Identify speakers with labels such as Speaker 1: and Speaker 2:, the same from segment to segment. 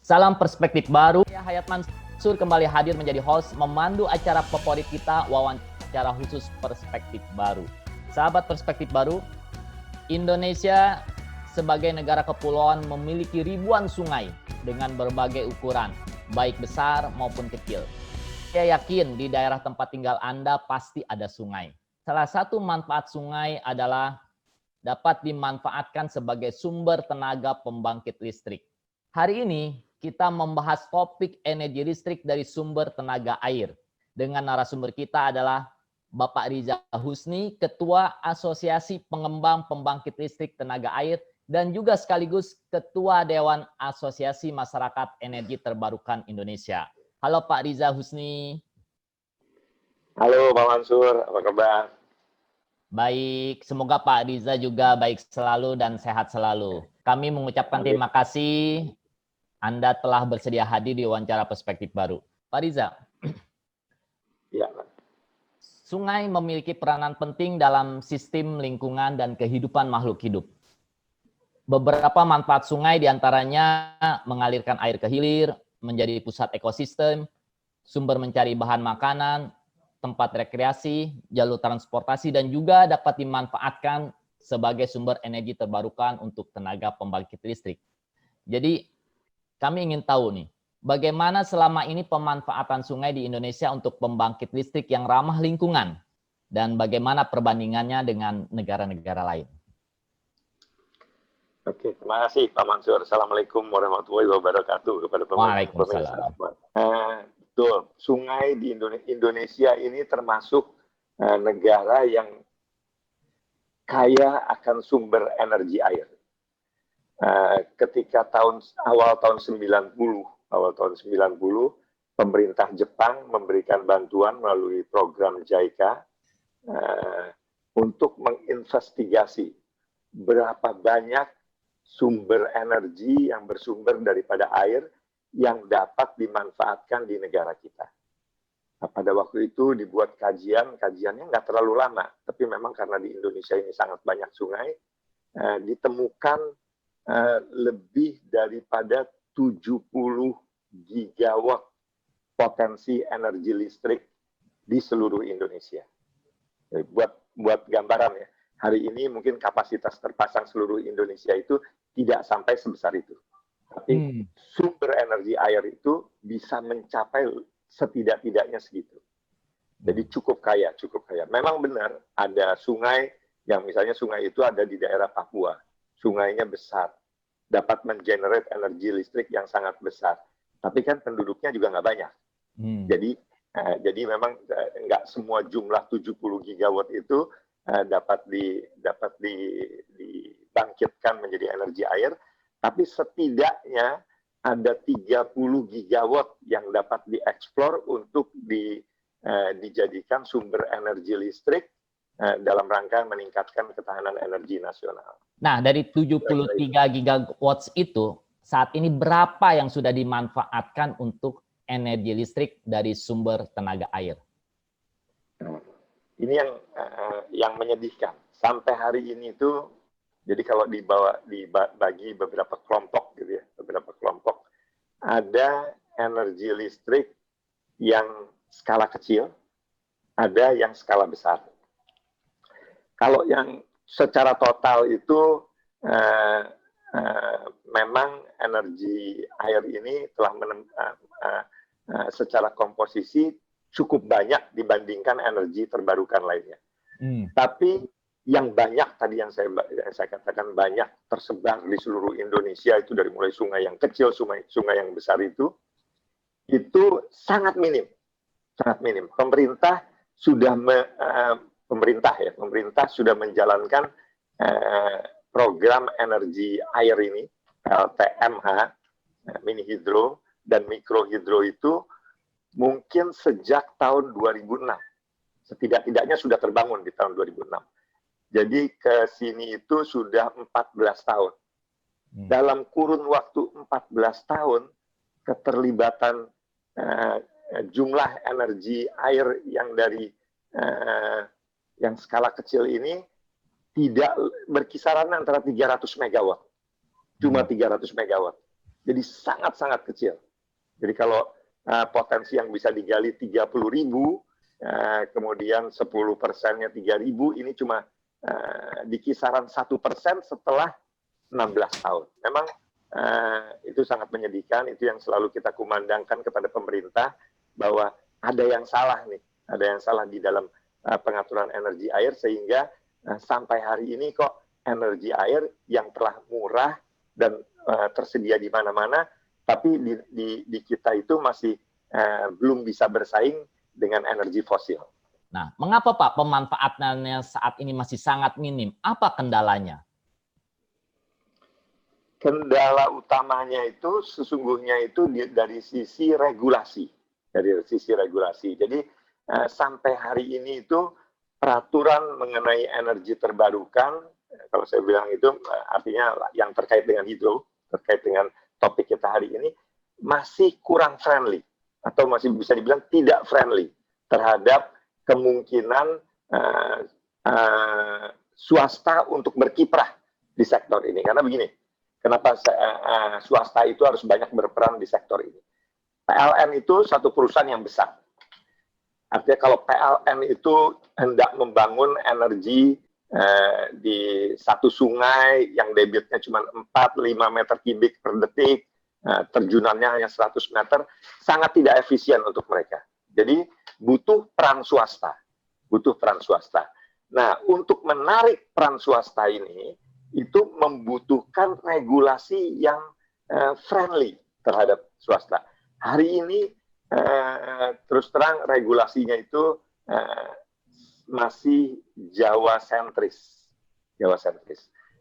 Speaker 1: Salam perspektif baru. Saya Hayat Mansur kembali hadir menjadi host memandu acara favorit kita, wawancara khusus perspektif baru. Sahabat perspektif baru, Indonesia sebagai negara kepulauan memiliki ribuan sungai dengan berbagai ukuran, baik besar maupun kecil. Saya yakin di daerah tempat tinggal Anda pasti ada sungai. Salah satu manfaat sungai adalah dapat dimanfaatkan sebagai sumber tenaga pembangkit listrik. Hari ini kita membahas topik energi listrik dari sumber tenaga air. Dengan narasumber kita adalah Bapak Riza Husni, Ketua Asosiasi Pengembang Pembangkit Listrik Tenaga Air, dan juga sekaligus Ketua Dewan Asosiasi Masyarakat Energi Terbarukan Indonesia. Halo Pak Riza Husni.
Speaker 2: Halo Pak Mansur, apa kabar?
Speaker 1: Baik, semoga Pak Riza juga baik selalu dan sehat selalu. Kami mengucapkan terima kasih Anda telah bersedia hadir di wawancara perspektif baru. Pak Riza,
Speaker 2: ya,
Speaker 1: sungai memiliki peranan penting dalam sistem lingkungan dan kehidupan makhluk hidup. Beberapa manfaat sungai diantaranya mengalirkan air ke hilir, menjadi pusat ekosistem, sumber mencari bahan makanan, tempat rekreasi, jalur transportasi, dan juga dapat dimanfaatkan sebagai sumber energi terbarukan untuk tenaga pembangkit listrik. Jadi, kami ingin tahu nih, bagaimana selama ini pemanfaatan sungai di Indonesia untuk pembangkit listrik yang ramah lingkungan, dan bagaimana perbandingannya dengan negara-negara lain.
Speaker 2: Oke, terima kasih Pak Mansur. Assalamualaikum warahmatullahi wabarakatuh kepada pemirsa. Betul, sungai di Indonesia ini termasuk negara yang kaya akan sumber energi air. Ketika awal tahun 90, pemerintah Jepang memberikan bantuan melalui program JICA untuk menginvestigasi berapa banyak sumber energi yang bersumber daripada air yang dapat dimanfaatkan di negara kita. Nah, pada waktu itu dibuat kajiannya nggak terlalu lama, tapi memang karena di Indonesia ini sangat banyak sungai, ditemukan lebih daripada 70 gigawatt potensi energi listrik di seluruh Indonesia. Jadi buat gambaran ya, hari ini mungkin kapasitas terpasang seluruh Indonesia itu tidak sampai sebesar itu. Tapi sumber energi air itu bisa mencapai setidak-tidaknya segitu. Jadi cukup kaya. Memang benar ada sungai yang misalnya sungai itu ada di daerah Papua. Sungainya besar, dapat mengenerate energi listrik yang sangat besar. Tapi kan penduduknya juga nggak banyak. Jadi memang nggak semua jumlah 70 gigawatt itu dapat dibangkitkan menjadi energi air, tapi setidaknya ada 30 gigawatt yang dapat dieksplor untuk dijadikan sumber energi listrik dalam rangka meningkatkan ketahanan energi nasional.
Speaker 1: Nah, dari 73 gigawatts itu, saat ini berapa yang sudah dimanfaatkan untuk energi listrik dari sumber tenaga air?
Speaker 2: Ini yang menyedihkan. Sampai hari ini itu, jadi kalau dibagi beberapa kelompok gitu ya, ada energi listrik yang skala kecil, ada yang skala besar. Kalau yang secara total itu memang energi air ini telah secara komposisi cukup banyak dibandingkan energi terbarukan lainnya. Tapi yang banyak tadi yang saya katakan banyak tersebar di seluruh Indonesia itu dari mulai sungai yang kecil, sungai yang besar itu sangat minim. Pemerintah sudah menjalankan program energi air ini, LTMH, mini hidro dan mikro hidro itu mungkin sejak tahun 2006. Setidak-tidaknya sudah terbangun di tahun 2006. Jadi ke sini itu sudah 14 tahun. Dalam kurun waktu 14 tahun, keterlibatan jumlah energi air yang dari yang skala kecil ini tidak berkisaran antara 300 megawatt. Cuma 300 megawatt. Jadi sangat-sangat kecil. Jadi kalau potensi yang bisa digali 30.000, kemudian 10%-nya 3.000, ini cuma di kisaran 1% setelah 16 tahun. Memang itu sangat menyedihkan, itu yang selalu kita kumandangkan kepada pemerintah, bahwa ada yang salah nih, ada yang salah di dalam pengaturan energi air, sehingga sampai hari ini kok energi air yang telah murah dan tersedia di mana-mana, tapi di kita itu masih belum bisa bersaing dengan energi fosil.
Speaker 1: Nah, mengapa Pak pemanfaatannya saat ini masih sangat minim? Apa kendalanya?
Speaker 2: Kendala utamanya itu sesungguhnya itu dari sisi regulasi. Jadi sampai hari ini itu peraturan mengenai energi terbarukan, kalau saya bilang itu artinya yang terkait dengan hidro, terkait dengan topik kita hari ini, masih kurang friendly atau masih bisa dibilang tidak friendly terhadap kemungkinan swasta untuk berkiprah di sektor ini. Karena begini, kenapa swasta itu harus banyak berperan di sektor ini? PLN itu satu perusahaan yang besar. Artinya kalau PLN itu hendak membangun energi di satu sungai yang debitnya cuma 4-5 meter kubik per detik, terjunannya hanya 100 meter, sangat tidak efisien untuk mereka. Jadi butuh peran swasta. Nah, untuk menarik peran swasta ini, itu membutuhkan regulasi yang friendly terhadap swasta. Hari ini terus terang regulasinya itu masih Jawa sentris.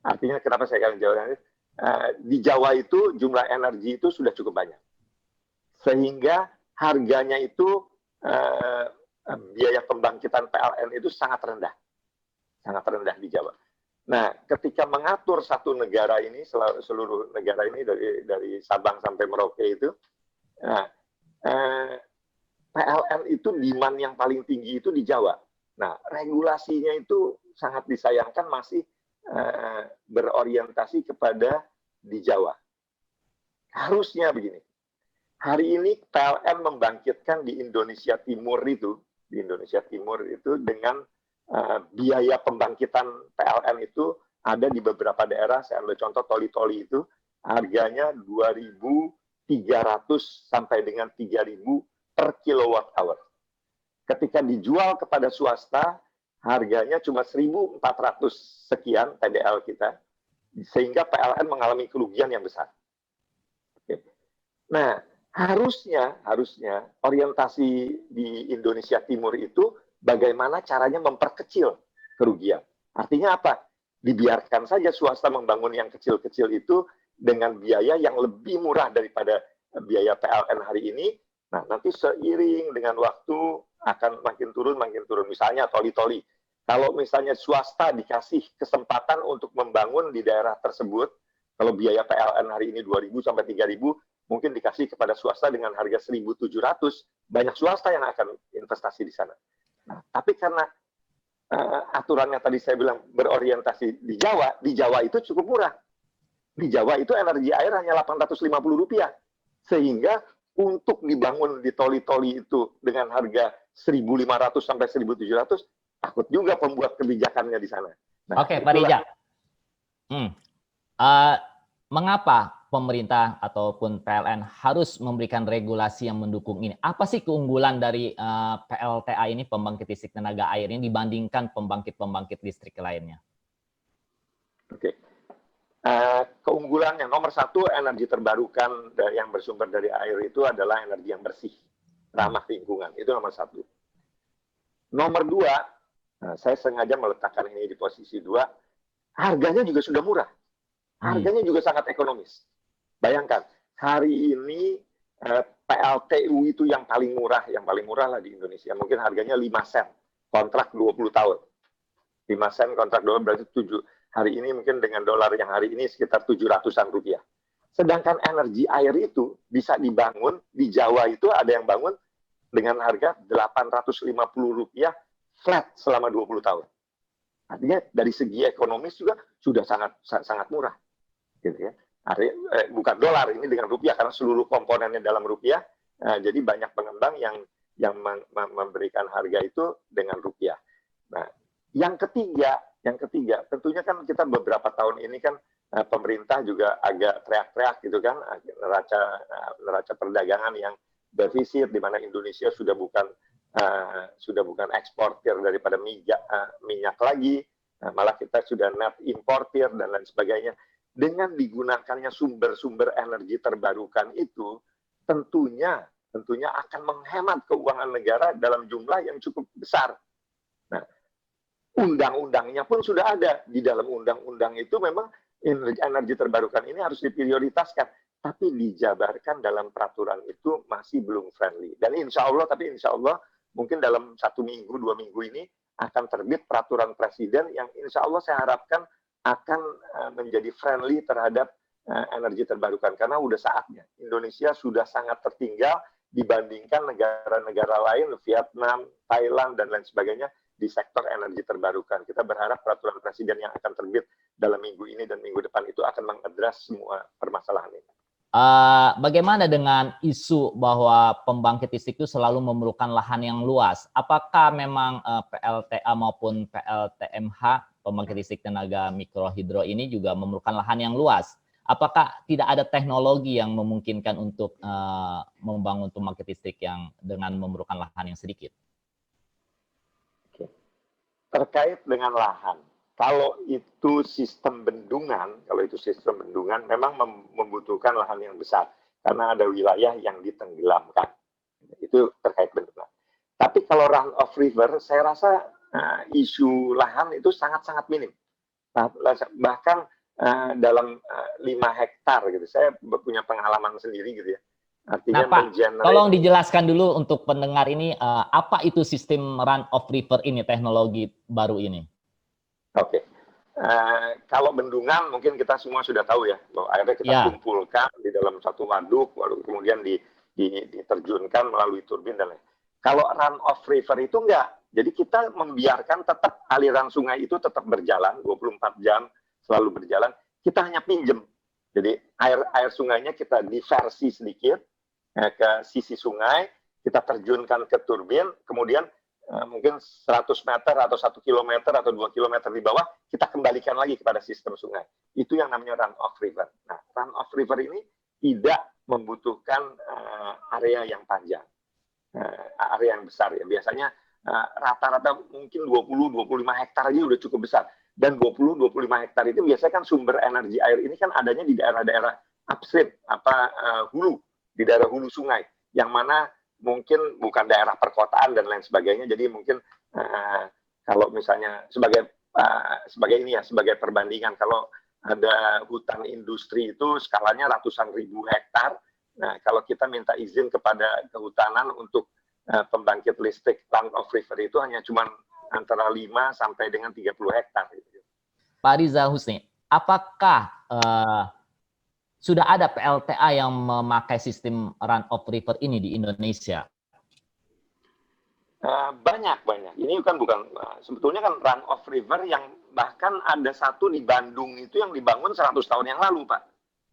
Speaker 2: Artinya kenapa saya katakan Jawa sentris? Di Jawa itu jumlah energi itu sudah cukup banyak, sehingga harganya itu biaya pembangkitan PLN itu sangat rendah di Jawa. Nah, ketika mengatur satu negara ini, seluruh negara ini dari Sabang sampai Merauke itu, PLN itu demand yang paling tinggi itu di Jawa. Nah, regulasinya itu sangat disayangkan masih berorientasi kepada di Jawa. Harusnya begini, hari ini PLN membangkitkan di Indonesia Timur itu dengan biaya pembangkitan PLN itu ada di beberapa daerah, saya ambil contoh Toli-Toli itu, harganya 2.300 sampai dengan 3.000 per kilowatt hour. Ketika dijual kepada swasta, harganya cuma 1.400 sekian TDL kita, sehingga PLN mengalami kerugian yang besar. Nah, harusnya orientasi di Indonesia Timur itu bagaimana caranya memperkecil kerugian. Artinya apa? Dibiarkan saja swasta membangun yang kecil-kecil itu dengan biaya yang lebih murah daripada biaya PLN hari ini. Nah, nanti seiring dengan waktu akan makin turun. Misalnya Toli-Toli. Kalau misalnya swasta dikasih kesempatan untuk membangun di daerah tersebut, kalau biaya PLN hari ini 2.000 sampai 3.000, mungkin dikasih kepada swasta dengan harga 1.700, banyak swasta yang akan investasi di sana. Nah, tapi karena aturannya tadi saya bilang berorientasi di Jawa itu cukup murah. Di Jawa itu energi air hanya Rp850. Sehingga untuk dibangun di Toli-Toli itu dengan harga 1.500 sampai 1.700, takut juga pembuat kebijakannya di sana. Nah,
Speaker 1: Oke, Pak Rija. Mengapa pemerintah ataupun PLN harus memberikan regulasi yang mendukung ini? Apa sih keunggulan dari PLTA ini, pembangkit listrik tenaga air ini, dibandingkan pembangkit-pembangkit listrik lainnya?
Speaker 2: Oke. Keunggulan yang nomor satu, energi terbarukan yang bersumber dari air itu adalah energi yang bersih, ramah lingkungan. Itu nomor satu. Nomor dua, saya sengaja meletakkan ini di posisi 2, harganya juga sudah murah. Harganya juga sangat ekonomis. Bayangkan, hari ini PLTU itu yang paling murah lah di Indonesia. Mungkin harganya 5 sen, kontrak 20 tahun. 5 sen kontrak dolar berarti 7. Hari ini mungkin dengan dolar yang hari ini sekitar 700-an rupiah. Sedangkan energi air itu bisa dibangun, di Jawa itu ada yang bangun dengan harga Rp850 flat selama 20 tahun. Artinya dari segi ekonomis juga sudah sangat murah. Gitu ya. Bukan dolar, ini dengan rupiah karena seluruh komponennya dalam rupiah. Jadi banyak pengembang yang memberikan harga itu dengan rupiah. Nah, yang ketiga, tentunya kan kita beberapa tahun ini kan pemerintah juga agak teriak-teriak gitu kan, neraca perdagangan yang defisit, di mana Indonesia sudah bukan eksportir daripada minyak lagi, malah kita sudah net importir dan lain sebagainya. Dengan digunakannya sumber-sumber energi terbarukan itu, tentunya akan menghemat keuangan negara dalam jumlah yang cukup besar. Nah, undang-undangnya pun sudah ada. Di dalam undang-undang itu memang energi terbarukan ini harus diprioritaskan. Tapi dijabarkan dalam peraturan itu masih belum friendly. Dan insya Allah mungkin dalam 1 minggu, 2 minggu ini akan terbit peraturan presiden yang insya Allah saya harapkan akan menjadi friendly terhadap energi terbarukan. Karena udah saatnya. Indonesia sudah sangat tertinggal dibandingkan negara-negara lain, Vietnam, Thailand, dan lain sebagainya di sektor energi terbarukan. Kita berharap peraturan presiden yang akan terbit dalam minggu ini dan minggu depan itu akan mengadres semua permasalahan ini.
Speaker 1: Bagaimana dengan isu bahwa pembangkit listrik itu selalu memerlukan lahan yang luas? Apakah memang PLTA maupun PLTMH, pembangkit listrik tenaga mikrohidro ini juga memerlukan lahan yang luas? Apakah tidak ada teknologi yang memungkinkan untuk membangun pembangkit listrik yang dengan memerlukan lahan yang sedikit?
Speaker 2: Terkait dengan lahan, kalau itu sistem bendungan, memang membutuhkan lahan yang besar karena ada wilayah yang ditenggelamkan. Itu terkait bendungan. Tapi kalau run of river, saya rasa isu lahan itu sangat-sangat minim. Bahkan dalam 5 hektar gitu, saya punya pengalaman sendiri gitu ya.
Speaker 1: Artinya Pak, tolong dijelaskan dulu untuk pendengar ini, apa itu sistem run of river ini, teknologi baru ini?
Speaker 2: Oke. Kalau bendungan mungkin kita semua sudah tahu ya, bahwa airnya kita kumpulkan di dalam satu waduk kemudian diterjunkan melalui turbin dan lain. Kalau run of river itu enggak. Jadi kita membiarkan tetap aliran sungai itu tetap berjalan 24 jam selalu berjalan. Kita hanya pinjem. Jadi air sungainya kita diversi sedikit ke sisi sungai, kita terjunkan ke turbin, kemudian mungkin 100 meter atau 1 kilometer atau 2 kilometer di bawah, kita kembalikan lagi kepada sistem sungai. Itu yang namanya run of river. Nah, run of river ini tidak membutuhkan area yang panjang, area yang besar ya. Biasanya rata-rata mungkin 20-25 hektar aja udah cukup besar. Dan 20-25 hektar itu biasanya kan sumber energi air ini kan adanya di daerah-daerah upstream, hulu, di daerah hulu sungai, yang mana mungkin bukan daerah perkotaan dan lain sebagainya. Jadi mungkin kalau misalnya sebagai perbandingan, kalau ada hutan industri itu skalanya ratusan ribu hektar. Nah, kalau kita minta izin kepada kehutanan untuk pembangkit listrik run of river itu hanya cuma antara 5 sampai dengan 30 hektar.
Speaker 1: Pak Riza Husni, apakah sudah ada PLTA yang memakai sistem run of river ini di Indonesia?
Speaker 2: Banyak. Ini kan sebetulnya kan run of river yang bahkan ada satu di Bandung itu yang dibangun 100 tahun yang lalu, Pak.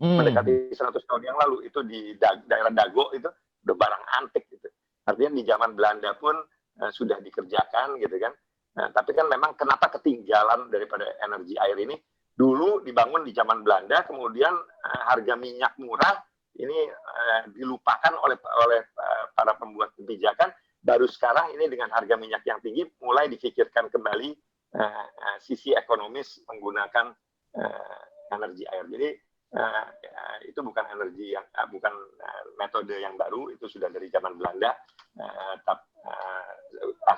Speaker 2: Mendekati 100 tahun yang lalu itu di daerah Dago itu udah barang antik gitu. Artinya di zaman Belanda pun sudah dikerjakan gitu kan. Nah, tapi kan memang kenapa ketinggalan daripada energi air ini? Dulu dibangun di zaman Belanda, kemudian harga minyak murah ini dilupakan oleh para pembuat kebijakan. Baru sekarang ini dengan harga minyak yang tinggi mulai difikirkan kembali sisi ekonomis menggunakan energi air. Jadi itu bukan metode yang baru, itu sudah dari zaman Belanda.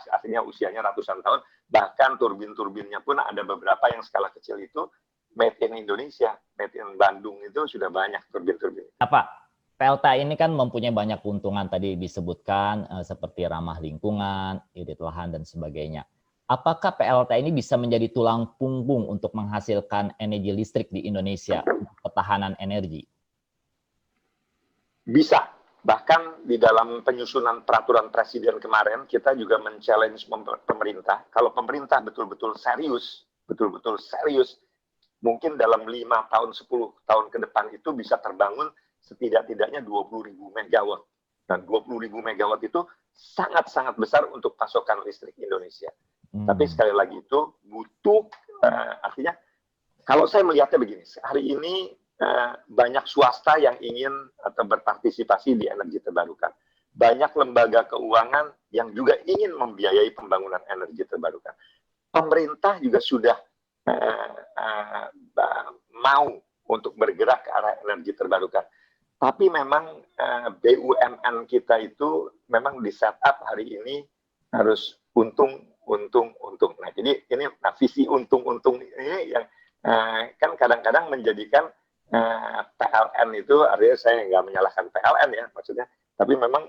Speaker 2: Artinya usianya ratusan tahun. Bahkan turbin-turbinnya pun ada beberapa yang skala kecil itu made in Indonesia, made in Bandung itu sudah banyak turbin-turbin.
Speaker 1: Pak, PLTA ini kan mempunyai banyak keuntungan tadi disebutkan seperti ramah lingkungan, irit lahan dan sebagainya. Apakah PLTA ini bisa menjadi tulang punggung untuk menghasilkan energi listrik di Indonesia untuk ketahanan energi?
Speaker 2: Bisa. Bahkan di dalam penyusunan peraturan presiden kemarin kita juga men-challenge pemerintah. Kalau pemerintah betul-betul serius mungkin dalam 5 tahun, 10 tahun ke depan itu bisa terbangun setidak-tidaknya 20.000 megawatt. Dan 20.000 megawatt itu sangat-sangat besar untuk pasokan listrik Indonesia. Tapi sekali lagi itu butuh, artinya kalau saya melihatnya begini, hari ini banyak swasta yang ingin atau berpartisipasi di energi terbarukan. Banyak lembaga keuangan yang juga ingin membiayai pembangunan energi terbarukan. Pemerintah juga sudah mau untuk bergerak ke arah energi terbarukan. Tapi memang BUMN kita itu memang di setup hari ini harus untung. Nah, jadi ini visi untung ini yang kan kadang-kadang menjadikan PLN itu, artinya saya nggak menyalahkan PLN ya maksudnya, tapi memang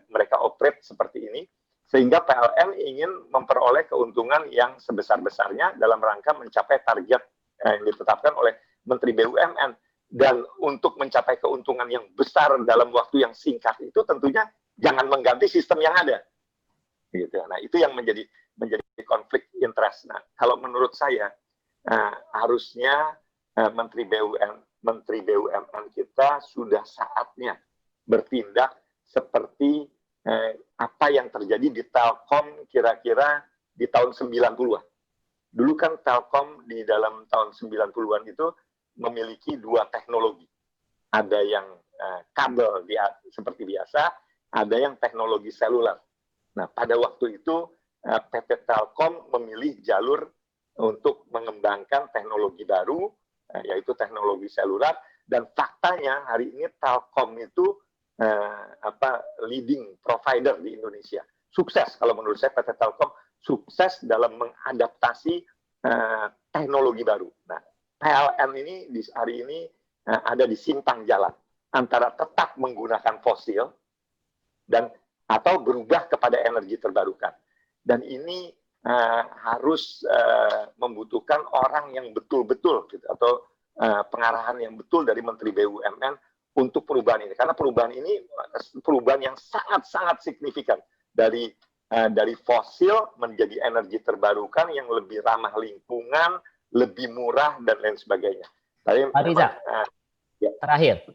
Speaker 2: mereka operate seperti ini sehingga PLN ingin memperoleh keuntungan yang sebesar-besarnya dalam rangka mencapai target yang ditetapkan oleh Menteri BUMN. Dan untuk mencapai keuntungan yang besar dalam waktu yang singkat itu tentunya jangan mengganti sistem yang ada. Gitu. Nah, itu yang menjadi konflik interest. Nah, kalau menurut saya harusnya Menteri BUMN kita sudah saatnya bertindak seperti apa yang terjadi di Telkom kira-kira di tahun 90-an. Dulu kan Telkom di dalam tahun 90-an itu memiliki dua teknologi. Ada yang kabel seperti biasa, ada yang teknologi seluler. Nah, pada waktu itu PT Telkom memilih jalur untuk mengembangkan teknologi baru, yaitu teknologi seluler. Dan faktanya hari ini Telkom itu leading provider di Indonesia. Sukses, kalau menurut saya PT Telkom sukses dalam mengadaptasi teknologi baru. Nah, PLN ini hari ini ada di simpang jalan antara tetap menggunakan fosil dan atau berubah kepada energi terbarukan. Dan ini harus membutuhkan orang yang betul-betul gitu, atau pengarahan yang betul dari Menteri BUMN untuk perubahan ini. Karena perubahan ini perubahan yang sangat-sangat signifikan dari fosil menjadi energi terbarukan yang lebih ramah lingkungan, lebih murah dan lain sebagainya.
Speaker 1: Pak Riza, terakhir,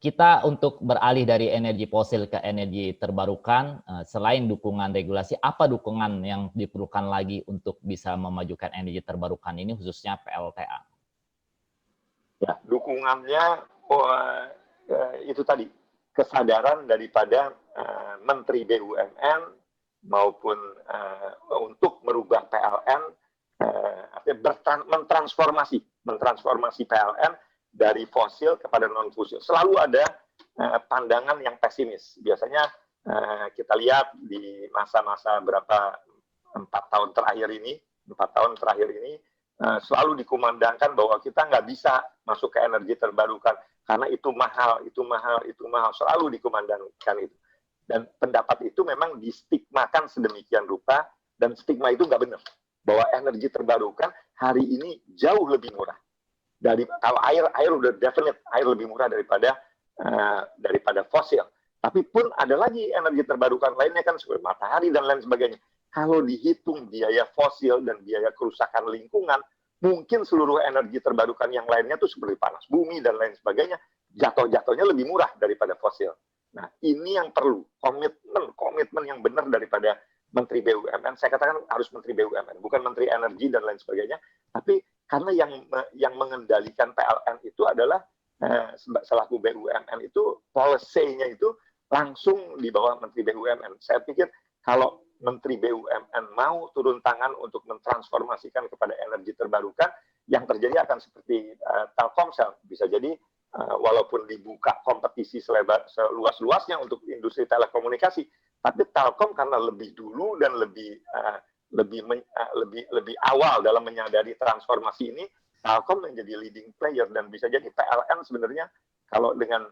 Speaker 1: kita untuk beralih dari energi fosil ke energi terbarukan, selain dukungan regulasi, apa dukungan yang diperlukan lagi untuk bisa memajukan energi terbarukan ini, khususnya PLTA?
Speaker 2: Ya, dukungannya itu tadi, kesadaran daripada Menteri BUMN maupun untuk merubah PLN, mentransformasi PLN dari fosil kepada non fosil. Selalu ada pandangan yang pesimis. Biasanya kita lihat di masa-masa 4 tahun terakhir ini selalu dikumandangkan bahwa kita nggak bisa masuk ke energi terbarukan karena itu mahal. Selalu dikumandangkan itu. Dan pendapat itu memang distigmakan sedemikian rupa, dan stigma itu nggak benar. Bahwa energi terbarukan hari ini jauh lebih murah. Kalau air udah definite, air lebih murah daripada fosil. Tapi pun ada lagi energi terbarukan lainnya kan seperti matahari dan lain sebagainya. Kalau dihitung biaya fosil dan biaya kerusakan lingkungan, mungkin seluruh energi terbarukan yang lainnya tuh seperti panas bumi dan lain sebagainya, jatuhnya lebih murah daripada fosil. Nah, ini yang perlu komitmen yang benar daripada Menteri BUMN. Saya katakan harus Menteri BUMN, bukan Menteri Energi dan lain sebagainya. Tapi karena yang mengendalikan PLN itu adalah selaku BUMN itu, policy-nya itu langsung di bawah Menteri BUMN. Saya pikir kalau Menteri BUMN mau turun tangan untuk mentransformasikan kepada energi terbarukan, yang terjadi akan seperti Telkomsel. Bisa jadi walaupun dibuka kompetisi seluas-luasnya untuk industri telekomunikasi, tapi Telkom karena lebih dulu dan lebih awal dalam menyadari transformasi ini, Telkom menjadi leading player. Dan bisa jadi PLN sebenarnya kalau dengan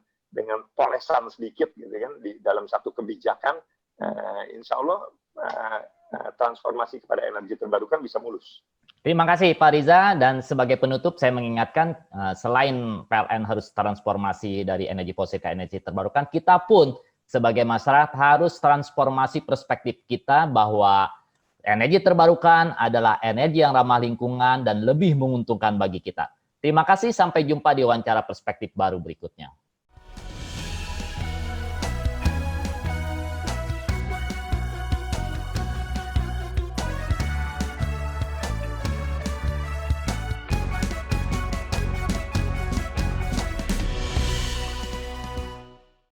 Speaker 2: polesan sedikit gitu kan di dalam satu kebijakan, insya Allah transformasi kepada energi terbarukan bisa mulus.
Speaker 1: Terima kasih Pak Riza, dan sebagai penutup saya mengingatkan selain PLN harus transformasi dari energi fosil ke energi terbarukan, kita pun sebagai masyarakat harus transformasi perspektif kita bahwa Energi terbarukan adalah energi yang ramah lingkungan dan lebih menguntungkan bagi kita. Terima kasih, sampai jumpa di wawancara perspektif baru berikutnya.